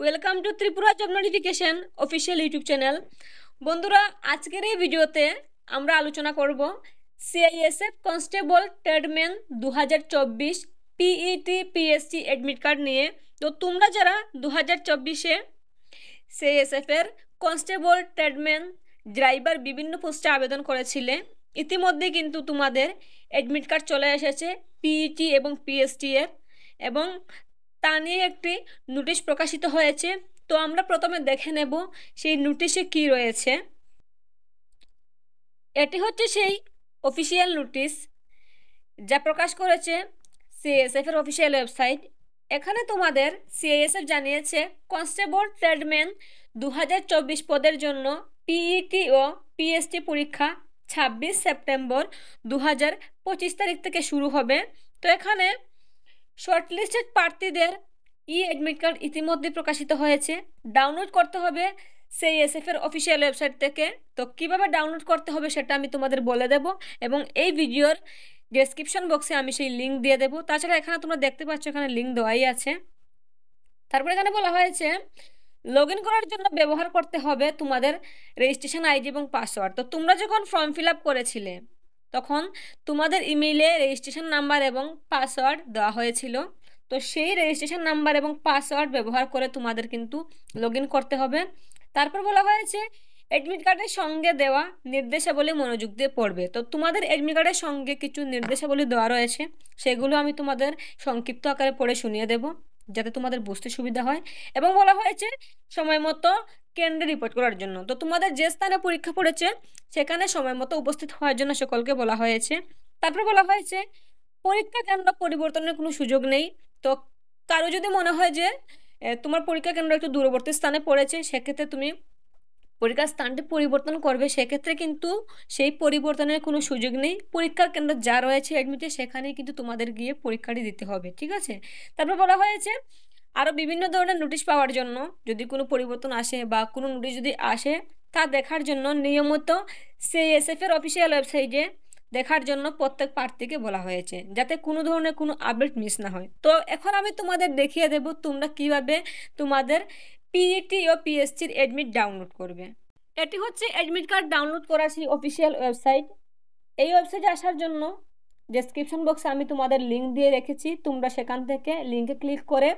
Welcome to Tripura job notification official YouTube channel. বন্ধুরা, আজকের এই ভিডিওতে আমরা আলোচনা করব CISF constable tradesman 2024 PET PSC admit card নিয়ে। তো তোমরা যারা 2024-এ সিআইএসএফ এর কনস্টেবল ট্রেডম্যান ড্রাইভার বিভিন্ন পোস্টে আবেদন করেছিলে, ইতিমধ্যে কিন্তু তোমাদের অ্যাডমিট কার্ড চলে এসেছে পিইটি এবং পিএসটি এর, এবং তা নিয়ে একটি নোটিশ প্রকাশিত হয়েছে। তো আমরা প্রথমে দেখে নেব সেই নোটিশে কি রয়েছে। এটি হচ্ছে সেই অফিসিয়াল নোটিশ যা প্রকাশ করেছে সিআইএসএফ এর অফিসিয়াল ওয়েবসাইট। এখানে তোমাদের সিআইএসএফ জানিয়েছে কনস্টেবল ট্রেডম্যান 2024 পদের জন্য পিইটি ও পিএসটি পরীক্ষা 26 সেপ্টেম্বর 2025 তারিখ থেকে শুরু হবে। তো এখানে শর্টলিস্টেড প্রার্থীদের অ্যাডমিট কার্ড ইতিমধ্যে প্রকাশিত হয়েছে। ডাউনলোড করতে হবে সিআইএসএফ এর অফিসিয়াল ওয়েবসাইট থেকে। তো কিভাবে ডাউনলোড করতে হবে সেটা আমি তোমাদের বলে দেব, এবং এই ভিডিওর ডেসক্রিপশন বক্সে আমি সেই লিঙ্ক দিয়ে দেবো। তাছাড়া এখানে তোমরা দেখতে পাচ্ছ এখানে লিঙ্ক দেওয়াই আছে। তারপর এখানে বলা হয়েছে লগ ইন করার জন্য ব্যবহার করতে হবে তোমাদের রেজিস্ট্রেশন আইডি এবং পাসওয়ার্ড। তো তোমরা যখন ফর্ম ফিল আপ করেছিলে তখন তোমাদের ইমেইলে রেজিস্ট্রেশন নাম্বার এবং পাসওয়ার্ড দেওয়া হয়েছিল। তো সেই রেজিস্ট্রেশন নাম্বার এবং পাসওয়ার্ড ব্যবহার করে তোমাদের কিন্তু লগ ইন করতে হবে। তারপর বলা হয়েছে অ্যাডমিট কার্ডের সঙ্গে দেওয়া নির্দেশাবলী মনোযোগ দিয়ে পড়বে। তো তোমাদের অ্যাডমিট কার্ডের সঙ্গে কিছু নির্দেশাবলী দেওয়া রয়েছে, সেগুলো আমি তোমাদের সংক্ষিপ্ত আকারে পড়ে শুনিয়ে দেব যাতে তোমাদের বুঝতে সুবিধা হয়। এবং বলা হয়েছে সময় মতো কেন্দ্রে রিপোর্ট করার জন্য। তো তোমাদের যে স্থানে পরীক্ষা পড়েছে সেখানে সময় মতো উপস্থিত হওয়ার জন্য সকলকে বলা হয়েছে। তারপর বলা হয়েছে পরীক্ষা কেন্দ্র পরিবর্তনের কোনো সুযোগ নেই। তো কারো যদি মনে হয় যে তোমার পরীক্ষা কেন্দ্র একটু দূরবর্তী স্থানে পড়েছে, সেক্ষেত্রে তুমি পরীক্ষার স্থানটি পরিবর্তন করবে, সেক্ষেত্রে কিন্তু সেই পরিবর্তনের কোনো সুযোগ নেই। পরীক্ষার কেন্দ্র যা রয়েছে অ্যাডমিটে সেখানেই কিন্তু তোমাদের গিয়ে পরীক্ষাটি দিতে হবে, ঠিক আছে। তারপর বলা হয়েছে আরও বিভিন্ন ধরনের নোটিশ পাওয়ার জন্য, যদি কোনো পরিবর্তন আসে বা কোনো নোটিশ যদি আসে তা দেখার জন্য নিয়মিত সিআইএসএফ এর অফিসিয়াল ওয়েবসাইটে দেখার জন্য প্রত্যেক প্রার্থীকে বলা হয়েছে, যাতে কোনো ধরনের কোনো আপডেট মিস না হয়। তো এখন আমি তোমাদের দেখিয়ে দেব তোমরা কিভাবে তোমাদের পিইটি ও পিএসসির অ্যাডমিট ডাউনলোড করবে। এটি হচ্ছে অ্যাডমিট কার্ড ডাউনলোড করার সেই অফিসিয়াল ওয়েবসাইট। এই ওয়েবসাইটে আসার জন্য ডেসক্রিপশন বক্সে আমি তোমাদের লিঙ্ক দিয়ে রেখেছি, তোমরা সেখান থেকে লিঙ্কে ক্লিক করে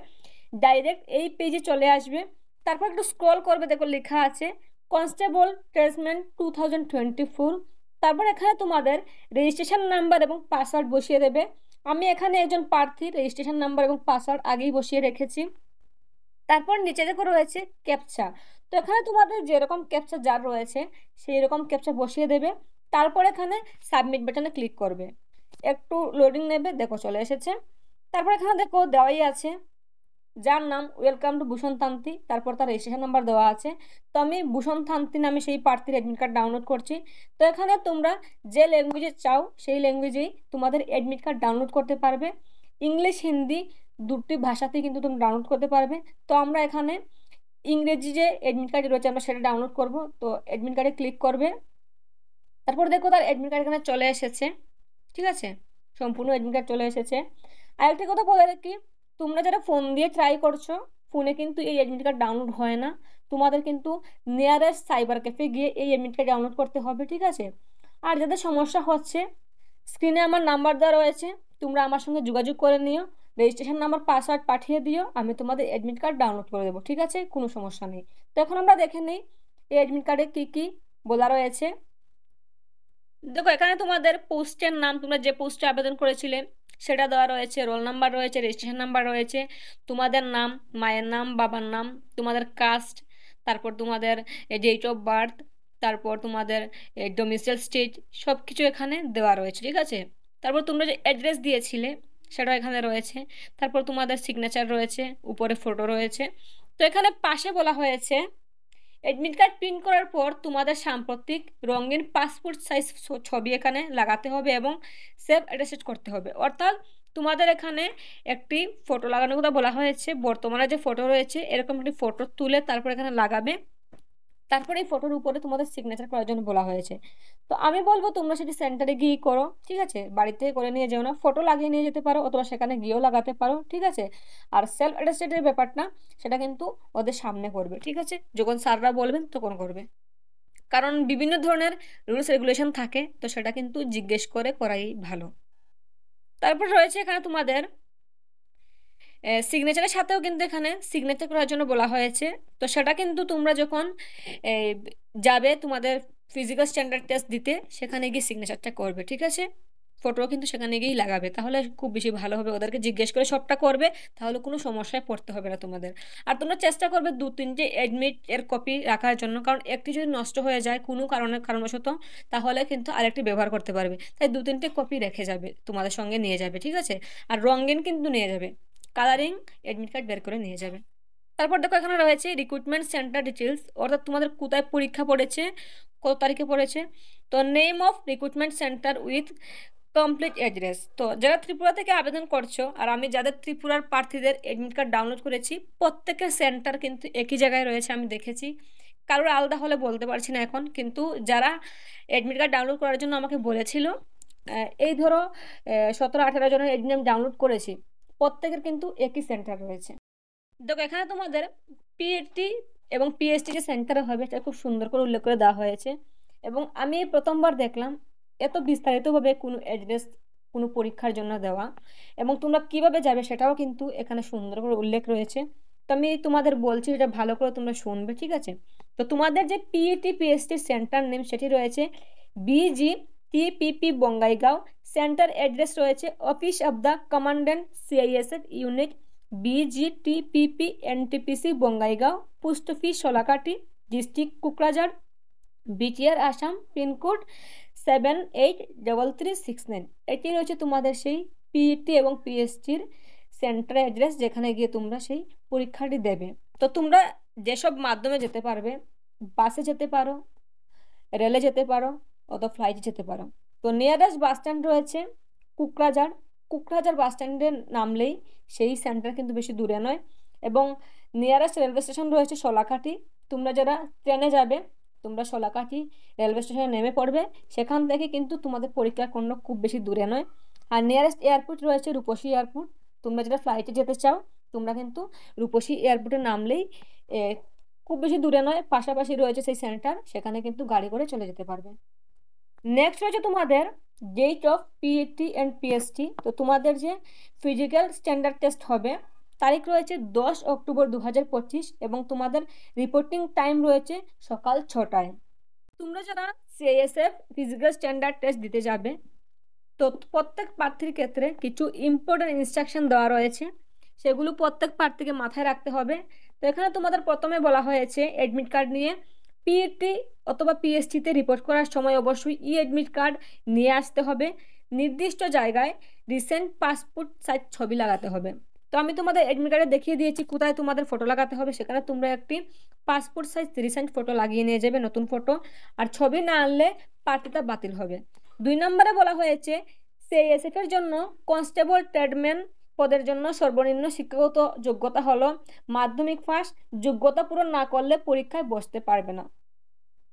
ডাইরেক্ট এই পেজে চলে আসবে। তারপর একটু স্ক্রল করবে, দেখো লেখা আছে কনস্টেবল ট্রেডম্যান 2024। তারপর এখানে তোমাদের রেজিস্ট্রেশন নাম্বার এবং পাসওয়ার্ড বসিয়ে দেবে। আমি এখানে একজন প্রার্থীর রেজিস্ট্রেশন নাম্বার এবং পাসওয়ার্ড আগেই বসিয়ে রেখেছি। তারপর নিচে দেখো রয়েছে ক্যাপচা। তো এখানে তোমাদের যেরকম ক্যাপচা যার রয়েছে সেই রকম ক্যাপচা বসিয়ে দেবে। তারপর এখানে সাবমিট বাটনে ক্লিক করবে, একটু লোডিং নেবে, দেখো চলে এসেছে। তারপর এখানে দেখো দেওয়াই আছে যার নাম ওয়েলকাম টু ভূষণ তান্তি, তারপর তার রেজিস্ট্রেশন নাম্বার দেওয়া আছে। তো আমি ভূষণ তান্তি নামে সেই প্রার্থীর অ্যাডমিট কার্ড ডাউনলোড করছি। তো এখানে তোমরা যে ল্যাঙ্গুয়েজে চাও সেই ল্যাঙ্গুয়েজেই তোমাদের অ্যাডমিট কার্ড ডাউনলোড করতে পারবে। ইংলিশ হিন্দি দুটি ভাষাতেই কিন্তু তুমি ডাউনলোড করতে পারবে। তো আমরা এখানে ইংরেজি যে অ্যাডমিট কার্ড রয়েছে আমরা সেটা ডাউনলোড করব। তো অ্যাডমিট কার্ডে ক্লিক করবে, তারপর দেখো তার অ্যাডমিট কার্ড এখানে চলে এসেছে, ঠিক আছে, সম্পূর্ণ অ্যাডমিট কার্ড চলে এসেছে। আরেকটি কথা বলে রাখি, তোমরা যারা ফোন দিয়ে ট্রাই করছো, ফোনে কিন্তু এই অ্যাডমিট কার্ড ডাউনলোড হয় না। তোমাদের কিন্তু নিয়ারেস্ট সাইবার ক্যাফে গিয়ে এই অ্যাডমিট কার্ড ডাউনলোড করতে হবে, ঠিক আছে। আর যাদের সমস্যা হচ্ছে, স্ক্রিনে আমার নাম্বার দেওয়া রয়েছে, তোমরা আমার সঙ্গে যোগাযোগ করে নিও, রেজিস্ট্রেশন নাম্বার পাসওয়ার্ড পাঠিয়ে দিও, আমি তোমাদের অ্যাডমিট কার্ড ডাউনলোড করে দেবো, ঠিক আছে, কোনো সমস্যা নেই। তো এখন আমরা দেখে নিই এই অ্যাডমিট কার্ডে কী কী বলা রয়েছে। দেখো এখানে তোমাদের পোস্টের নাম, তোমরা যে পোস্টে আবেদন করেছিলে সেটা দেওয়া রয়েছে, রোল নাম্বার রয়েছে, রেজিস্ট্রেশন নাম্বার রয়েছে, তোমাদের নাম, মায়ের নাম, বাবার নাম, তোমাদের কাস্ট, তারপর তোমাদের ডেট অফ বার্থ, তারপর তোমাদের ডোমিসাইল স্টেট, সব কিছু এখানে দেওয়া রয়েছে, ঠিক আছে। তারপর তোমরা যে অ্যাড্রেস দিয়েছিলে সেটাও এখানে রয়েছে। তারপর তোমাদের সিগনেচার রয়েছে, উপরে ফটো রয়েছে। তো এখানে পাশে বলা হয়েছে অ্যাডমিট কার্ড প্রিন্ট করার পর তোমাদের সাম্প্রতিক রঙিন পাসপোর্ট সাইজ ছবি এখানে লাগাতে হবে এবং সেভ অ্যাটাচ করতে হবে। অর্থাৎ তোমাদের এখানে একটি ফটো লাগানোর কথা বলা হয়েছে, বর্তমানে যে ফটো রয়েছে এরকম একটি ফটো তুলে তারপর এখানে লাগাবে। তারপরে এই ফটোর উপরে তোমাদের সিগনেচার করার জন্য বলা হয়েছে। তো আমি বলবো তোমরা সেটি সেন্টারে গিয়ে করো, ঠিক আছে? বাড়িতে করে নিয়ে যেও না, ফটো লাগিয়ে নিয়ে যেতে পারো অথবা সেখানে গিয়েও লাগাতে পারো, ঠিক আছে? আর সেলফ অ্যাটেস্টেডের ব্যাপারটা সেটা কিন্তু ওদের সামনে করবে, ঠিক আছে? যখন স্যাররা বলবেন তখন করবে, কারণ বিভিন্ন ধরনের রুলস রেগুলেশন থাকে, তো সেটা কিন্তু জিজ্ঞেস করে করাই ভালো। তারপর রয়েছে এখানে তোমাদের সিগনেচারের সাথেও কিন্তু এখানে সিগনেচার করার জন্য বলা হয়েছে। তো সেটা কিন্তু তোমরা যখন যাবে তোমাদের ফিজিক্যাল স্ট্যান্ডার্ড টেস্ট দিতে, সেখানে গিয়ে সিগনেচারটা করবে, ঠিক আছে? ফটো কিন্তু সেখানে গিয়েই লাগাবে, তাহলে খুব বেশি ভালো হবে। ওদেরকে জিজ্ঞেস করে সবটা করবে, তাহলে কোনো সমস্যায় পড়তে হবে না তোমাদের। আর তোমরা চেষ্টা করবে 2-3টে অ্যাডমিট এর কপি রাখার জন্য, কারণ একটি যদি নষ্ট হয়ে যায় কোনো কারণবশত, তাহলে কিন্তু আরেকটি ব্যবহার করতে পারবে। তাই 2-3টে কপি রেখে যাবে, তোমাদের সঙ্গে নিয়ে যাবে, ঠিক আছে? আর রঙিন কিন্তু নিয়ে যাবে, কালারিং অ্যাডমিট কার্ড বের করে নিয়ে যাবে। তারপর দেখো এখানে রয়েছে রিক্রুটমেন্ট সেন্টার ডিটেলস, অর্থাৎ তোমাদের কোথায় পরীক্ষা পড়েছে, কত তারিখে পড়েছে। তো name of recruitment centre with complete address. তো যারা ত্রিপুরা থেকে আবেদন করছো, আর আমি যাদের ত্রিপুরার প্রার্থীদের অ্যাডমিট কার্ড ডাউনলোড করেছি, প্রত্যেকের সেন্টার কিন্তু একই জায়গায় রয়েছে, আমি দেখেছি। কারোর আলাদা হলে বলতে পারছি না এখন, কিন্তু যারা অ্যাডমিট কার্ড ডাউনলোড করার জন্য আমাকে বলেছিল, এই ধরো 17-18 জনের অ্যাডমিট আমি ডাউনলোড করেছি, প্রত্যেকের কিন্তু একই সেন্টার রয়েছে। দেখো এখানে তোমাদের পিএটি এবং পিএসটি যে সেন্টার হবে সেটা খুব সুন্দর করে উল্লেখ করে দেওয়া হয়েছে, এবং আমি প্রথমবার দেখলাম এত বিস্তারিতভাবে কোনো অ্যাড্রেস কোনো পরীক্ষার জন্য দেওয়া, এবং তোমরা কিভাবে যাবে সেটাও কিন্তু এখানে সুন্দর করে উল্লেখ রয়েছে। তো আমি তোমাদের বলছি, এটা ভালো করে তোমরা শুনবে, ঠিক আছে? তো তোমাদের যে পিইটি পিএসটি সেন্টার নেম সেটি রয়েছে BG TPP Bongaigaon. Centre address রয়েছে office of the commandant CISF unit BGTPP NTPC Bongaigaon, post office Solakati, district Kokrajhar, BTR Assam, pincode 783369। এটি রয়েছে তোমাদের সেই পিইটি এবং পিএসটির সেন্টার অ্যাড্রেস, যেখানে গিয়ে তোমরা সেই পরীক্ষাটি দেবে। তো তোমরা যেসব মাধ্যমে যেতে পারবে, বাসে যেতে পারো, রেলে যেতে পারো, অথবা ফ্লাইটে যেতে পারো। তো নিয়ারেস্ট বাস স্ট্যান্ড রয়েছে কোকরাঝাড়। কোকরাঝাড় বাস স্ট্যান্ডে নামলেই সেই সেন্টার কিন্তু বেশি দূরে নয়, এবং নিয়ারেস্ট রেলওয়ে স্টেশন রয়েছে সোলাকাঠি। তোমরা যারা ট্রেনে যাবে, তোমরা সোলাকাঠি রেলওয়ে স্টেশনে নেমে পড়বে, সেখান থেকে কিন্তু তোমাদের পরীক্ষা কেন্দ্র খুব বেশি দূরে নয়। আর নিয়ারেস্ট এয়ারপোর্ট রয়েছে রূপসী এয়ারপোর্ট। তোমরা যারা ফ্লাইটে যেতে চাও, তোমরা কিন্তু রূপসী এয়ারপোর্টে নামলেই খুব বেশি দূরে নয়, পাশাপাশি রয়েছে সেই সেন্টার, সেখানে কিন্তু গাড়ি করে চলে যেতে পারবে। নেক্সট রয়েছে তোমাদের date of PET and PST. তো তোমাদের যে ফিজিক্যাল স্ট্যান্ডার্ড টেস্ট হবে, তারিখ রয়েছে 10 অক্টোবর 2025, এবং তোমাদের রিপোর্টিং টাইম রয়েছে সকাল 6টায়। তোমরা যারা সিআইএসএফ ফিজিক্যাল স্ট্যান্ডার্ড টেস্ট দিতে যাবে, তো প্রত্যেক প্রার্থীর ক্ষেত্রে কিছু ইম্পর্টেন্ট ইনস্ট্রাকশন দেওয়া রয়েছে, সেগুলো প্রত্যেক প্রার্থীকে মাথায় রাখতে হবে। তো এখানে তোমাদের প্রথমে বলা হয়েছে অ্যাডমিট কার্ড নিয়ে পিইটি অথবা পিএসটিতে রিপোর্ট করার সময় অবশ্যই ই অ্যাডমিট কার্ড নিয়ে আসতে হবে। নির্দিষ্ট জায়গায় রিসেন্ট পাসপোর্ট সাইজ ছবি লাগাতে হবে। তো আমি তোমাদের অ্যাডমিট কার্ডে দেখিয়ে দিয়েছি কোথায় তোমাদের ফটো লাগাতে হবে, সেখানে তোমরা একটি পাসপোর্ট সাইজ রিসেন্ট ফটো লাগিয়ে নিয়ে যাবে, নতুন ফটো। আর ছবি না আনলে প্রার্থীতা বাতিল হবে। 2 নম্বরে বলা হয়েছে সিআইএসএফ এর জন্য কনস্টেবল ট্রেডম্যান পদের জন্য সর্বনিম্ন শিক্ষাগত যোগ্যতা হলো মাধ্যমিক পাস। যোগ্যতা পূরণ না করলে পরীক্ষায় বসতে পারবে না।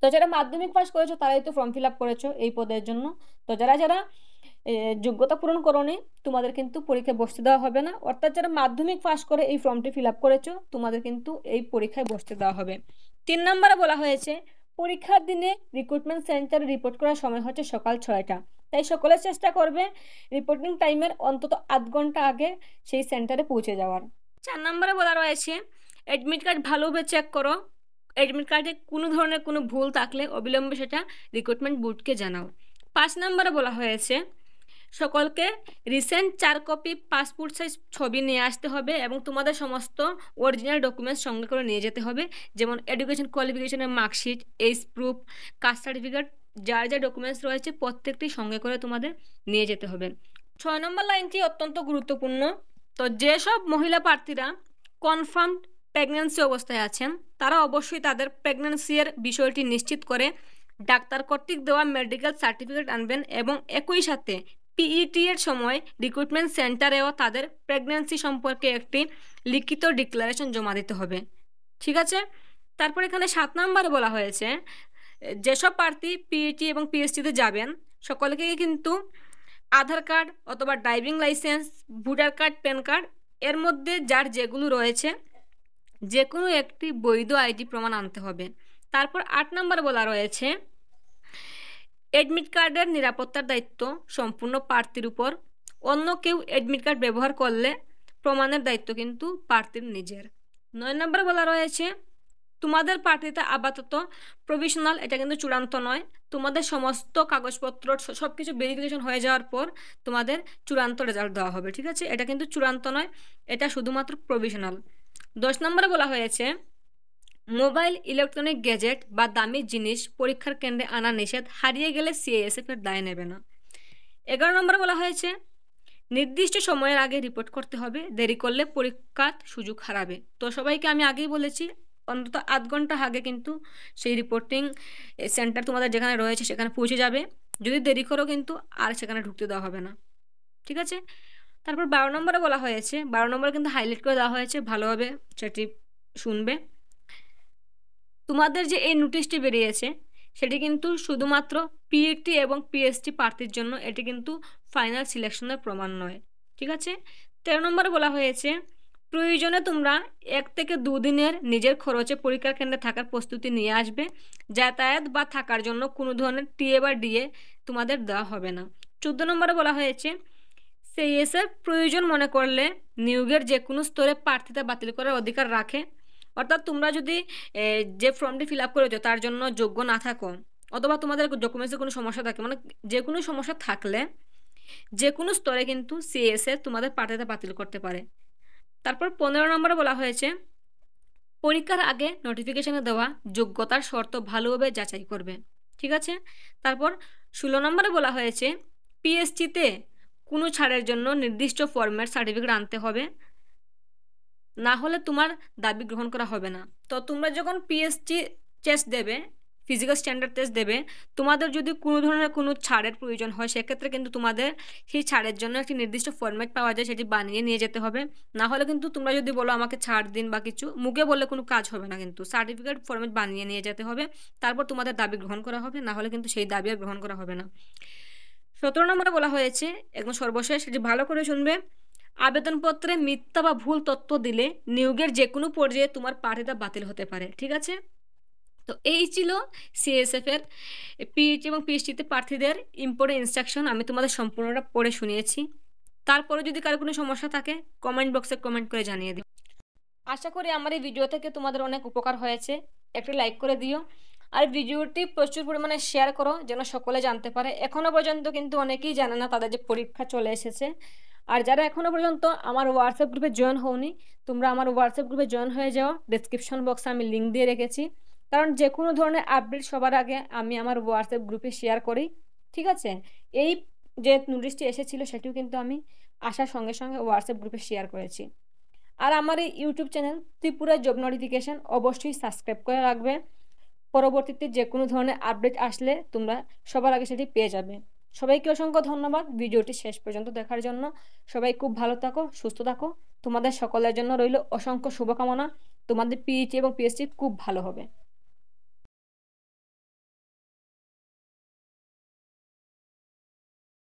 তো যারা মাধ্যমিক পাস করেছো তারাই তো ফর্ম ফিল আপ করেছো এই পদের জন্য। তো যারা যারা যোগ্যতা পূরণ করোনি, তোমাদের কিন্তু পরীক্ষায় বসতে দেওয়া হবে না। অর্থাৎ যারা মাধ্যমিক পাস করে এই ফর্মটি ফিল আপ করেছো, তোমাদের কিন্তু এই পরীক্ষায় বসতে দেওয়া হবে। 3 নম্বরে বলা হয়েছে পরীক্ষার দিনে রিক্রুটমেন্ট সেন্টারে রিপোর্ট করার সময় হচ্ছে সকাল 6টা। তাই সকলে চেষ্টা করবে রিপোর্টিং টাইমের অন্তত 8 ঘন্টা আগে সেই সেন্টারে পৌঁছে যাওয়ার। 4 নম্বরে বলা রয়েছে অ্যাডমিট কার্ড ভালোভাবে চেক করো। অ্যাডমিট কার্ডে কোনো ধরনের কোনো ভুল থাকলে অবিলম্বে সেটা রিক্রুটমেন্ট বোর্ডকে জানাও। 5 নম্বরে বলা হয়েছে সকলকে রিসেন্ট 4 কপি পাসপোর্ট সাইজ ছবি নিয়ে আসতে হবে, এবং তোমাদের সমস্ত অরিজিনাল ডকুমেন্টস সঙ্গে করে নিয়ে যেতে হবে, যেমন এডুকেশন কোয়ালিফিকেশনের marksheet, age proof, caste certificate, যার যা ডকুমেন্টস রয়েছে প্রত্যেকটি সঙ্গে করে তোমাদের নিয়ে যেতে হবে। 6 নম্বর লাইনটি অত্যন্ত গুরুত্বপূর্ণ। তো যেসব মহিলা প্রার্থীরা কনফার্ম প্রেগন্যান্সি অবস্থায় আছেন, তারা অবশ্যই তাদের প্রেগন্যান্সির বিষয়টি নিশ্চিত করে ডাক্তার কর্তৃক দেওয়া মেডিকেল সার্টিফিকেট আনবেন, এবং একই সাথে পিইটি এর সময় রিক্রুটমেন্ট সেন্টারেও তাদের প্রেগন্যান্সি সম্পর্কে একটি লিখিত ডিক্লারেশন জমা দিতে হবে, ঠিক আছে? তারপর এখানে 7 নম্বরে বলা হয়েছে যেসব প্রার্থী পিইটি এবং পিএসটিতে যাবেন সকলকে কিন্তু আধার কার্ড অথবা driving licence, voter card, pan card এর মধ্যে যার যেগুলো রয়েছে যে কোনো একটি বৈধ আইডি প্রমাণ আনতে হবে। তারপর 8 নম্বরে বলা রয়েছে অ্যাডমিট কার্ডের নিরাপত্তার দায়িত্ব সম্পূর্ণ প্রার্থীর উপর। অন্য কেউ অ্যাডমিট কার্ড ব্যবহার করলে প্রমাণের দায়িত্ব কিন্তু প্রার্থীর নিজের। 9 নম্বরে বলা রয়েছে তোমাদের প্রার্থীতা আপাতত প্রভিশনাল, এটা কিন্তু চূড়ান্ত নয়। তোমাদের সমস্ত কাগজপত্র সব কিছু ভেরিফিকেশন হয়ে যাওয়ার পর তোমাদের চূড়ান্ত রেজাল্ট দেওয়া হবে, ঠিক আছে? এটা কিন্তু চূড়ান্ত নয়, এটা শুধুমাত্র প্রভিশনাল। 10 নম্বরে বলা হয়েছে মোবাইল, ইলেকট্রনিক গ্যাজেট বা দামি জিনিস পরীক্ষার কেন্দ্রে আনা নিষেধ, হারিয়ে গেলে সিআইএসএফ এর দায় নেবে না। 11 নম্বরে বলা হয়েছে নির্দিষ্ট সময়ের আগে রিপোর্ট করতে হবে, দেরি করলে পরীক্ষার সুযোগ হারাবে। তো সবাইকে আমি আগেই বলেছি অন্তত 8 ঘন্টা আগে কিন্তু সেই রিপোর্টিং সেন্টার তোমাদের যেখানে রয়েছে সেখানে পৌঁছে যাবে। যদি দেরি করো কিন্তু আর সেখানে ঢুকতে দেওয়া হবে না, ঠিক আছে? তারপর 12 নম্বরে বলা হয়েছে, 12 নম্বরে কিন্তু হাইলাইট করে দেওয়া হয়েছে, ভালোভাবে সেটি শুনবে। তোমাদের যে এই নোটিশটি বেরিয়েছে সেটি কিন্তু শুধুমাত্র পিইটি এবং পিএসটি প্রার্থীর জন্য, এটি কিন্তু ফাইনাল সিলেকশনের প্রমাণ নয়, ঠিক আছে? 13 নম্বরে বলা হয়েছে প্রয়োজনে তোমরা 1 থেকে 2 দিনের নিজের খরচে পরীক্ষার কেন্দ্রে থাকার প্রস্তুতি নিয়ে আসবে। যাতায়াত বা থাকার জন্য কোনো ধরনের টিএ বা ডিএ তোমাদের দেওয়া হবে না। 14 নম্বরে বলা হয়েছে সিএসএফ প্রয়োজন মনে করলে নিয়োগের যে কোনো স্তরে প্রার্থিতা বাতিল করার অধিকার রাখে। অর্থাৎ তোমরা যদি যে ফর্মটি ফিল আপ করেছো তার জন্য যোগ্য না থাকো অথবা তোমাদের ডকুমেন্টসে কোনো সমস্যা থাকে, মানে যে কোনো সমস্যা থাকলে যে কোনো স্তরে কিন্তু সিএসএফ তোমাদের প্রার্থিতা বাতিল করতে পারে। তারপর 15 নম্বরে বলা হয়েছে পরীক্ষার আগে নোটিফিকেশনে দেওয়া যোগ্যতার শর্ত ভালোভাবে যাচাই করবে, ঠিক আছে? তারপর 16 নম্বরে বলা হয়েছে পিএসটিতে কোনো ছাড়ের জন্য নির্দিষ্ট ফরম্যাট সার্টিফিকেট আনতে হবে, না হলে তোমার দাবি গ্রহণ করা হবে না। তো তোমরা যখন পিএসটি টেস্ট দেবে, ফিজিক্যাল স্ট্যান্ডার্ড টেস্ট দেবে, তোমাদের যদি কোনো ধরনের কোনো ছাড়ের প্রয়োজন হয় সেক্ষেত্রে কিন্তু তোমাদের সেই ছাড়ের জন্য একটি নির্দিষ্ট ফরম্যাট পাওয়া যায়, সেটি বানিয়ে নিয়ে যেতে হবে। না হলে কিন্তু তোমরা যদি বলো আমাকে ছাড় দিন বা কিছু, মুখে বললে কোনো কাজ হবে না, কিন্তু সার্টিফিকেট ফরম্যাট বানিয়ে নিয়ে যেতে হবে, তারপর তোমাদের দাবি গ্রহণ করা হবে, না হলে কিন্তু সেই দাবি আর গ্রহণ করা হবে না। 17 নম্বরে বলা হয়েছে একদম সর্বশেষ, সেটি ভালো করে শুনবে, আবেদনপত্রে মিথ্যা বা ভুল তথ্য দিলে নিয়োগের যে কোনো পর্যায়ে তোমার প্রার্থিতা বাতিল হতে পারে, ঠিক আছে? তো এই ছিল সিএসএফ এর পিইটি এবং পিএসটিতে প্রার্থীদের ইম্পর্টেন্ট ইনস্ট্রাকশন। আমি তোমাদের সম্পূর্ণটা পড়ে শুনিয়েছি। তারপরে যদি কারো কোনো সমস্যা থাকে কমেন্ট বক্সে কমেন্ট করে জানিয়ে দিও। আশা করি আমার এই ভিডিও থেকে তোমাদের অনেক উপকার হয়েছে। একটি লাইক করে দিও আর ভিডিওটি প্রচুর পরিমাণে শেয়ার করো যেন সকলে জানতে পারে। এখনও পর্যন্ত কিন্তু অনেকেই জানে না তাদের যে পরীক্ষা চলে এসেছে। আর যারা এখনও পর্যন্ত আমার হোয়াটসঅ্যাপ গ্রুপে জয়েন হওনি, তোমরা আমার হোয়াটসঅ্যাপ গ্রুপে জয়েন হয়ে যাও। ডেসক্রিপশন বক্সে আমি লিঙ্ক দিয়ে রেখেছি, কারণ যে কোনো ধরনের আপডেট সবার আগে আমি আমার হোয়াটসঅ্যাপ গ্রুপে শেয়ার করি, ঠিক আছে? এই যে নোটিশটি এসেছিলো সেটিও কিন্তু আমি আসার সঙ্গে সঙ্গে হোয়াটসঅ্যাপ গ্রুপে শেয়ার করেছি। আর আমার এই YouTube channel Tripura job notification অবশ্যই সাবস্ক্রাইব করে রাখবে। পরবর্তীতে যে কোনো ধরনের আপডেট আসলে তোমরা সবার আগে সেটি পেয়ে যাবে। সবাইকে অসংখ্য ধন্যবাদ ভিডিওটি শেষ পর্যন্ত দেখার জন্য। সবাই খুব ভালো থাকো, সুস্থ থাকো। তোমাদের সকলের জন্য রইল অসংখ্য শুভকামনা। তোমাদের পিইটি এবং পিএসসি খুব ভালো হবে।